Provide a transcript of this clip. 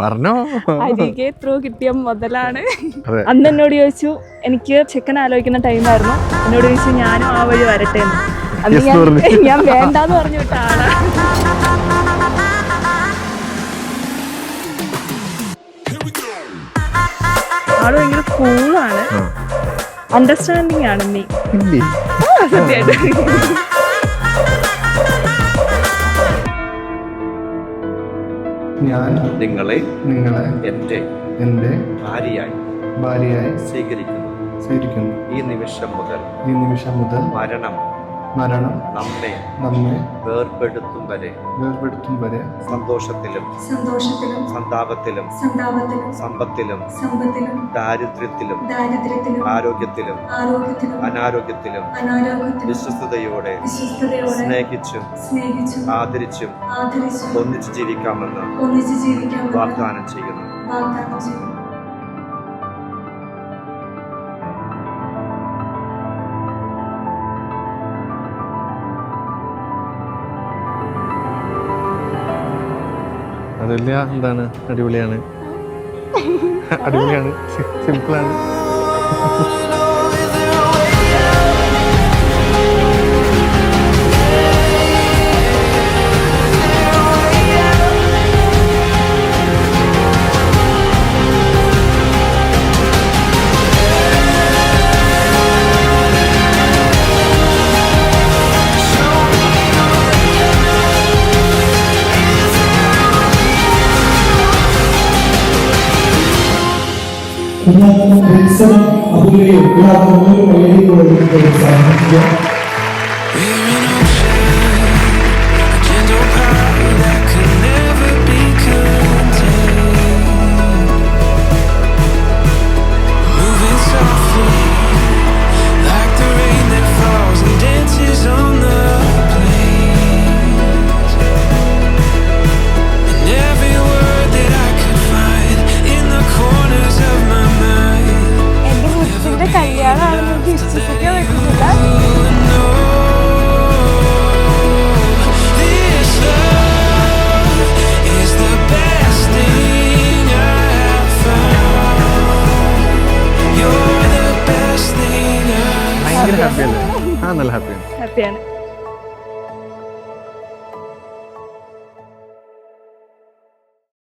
പറഞ്ഞോ. അരികെ ത്രൂ കിട്ടിയ മുതലാണ്. അന്ന് എന്നോട് ചോദിച്ചു, എനിക്ക് ചെക്കൻ ആലോചിക്കുന്ന ടൈമായിരുന്നു, എന്നോട് ചോദിച്ചു ഞാനും ആ വഴി വരട്ടെ എന്ന്. അന്ന് ഞാൻ വേണ്ടാന്ന് പറഞ്ഞു വിട്ട ആളാ. ആള് ഭയങ്കര കൂളാണ്, അണ്ടർസ്റ്റാൻഡിങ് ആണ്. നീ സത്യമായിട്ട് ഞാൻ നിങ്ങളെ എൻ്റെ ഭാര്യയായി സ്വീകരിക്കുന്നു. ഈ നിമിഷം മുതൽ മരണം നമ്മെ വേർപെടുത്തും വരെ സന്തോഷത്തിലും സന്താപത്തിലും സമ്പത്തിലും ദാരിദ്ര്യത്തിലും ആരോഗ്യത്തിലും അനാരോഗ്യത്തിലും വിശ്വസ്തയോടെ സ്നേഹിച്ചും ആദരിച്ചും ഒന്നിച്ചു ജീവിക്കാമെന്ന് വാഗ്ദാനം ചെയ്യുന്നു. അതല്ല, എന്താണ്, അടിപൊളിയാണ്, അടിപൊളിയാണ്, സിമ്പിളാണ്. കല്യാണമാണെന്ന് വിശ്വസിക്കാൻ പറ്റുന്നില്ല. ഭയങ്കര ഹാപ്പിയല്ലേ? ആ, നല്ല ഹാപ്പിയാണ്.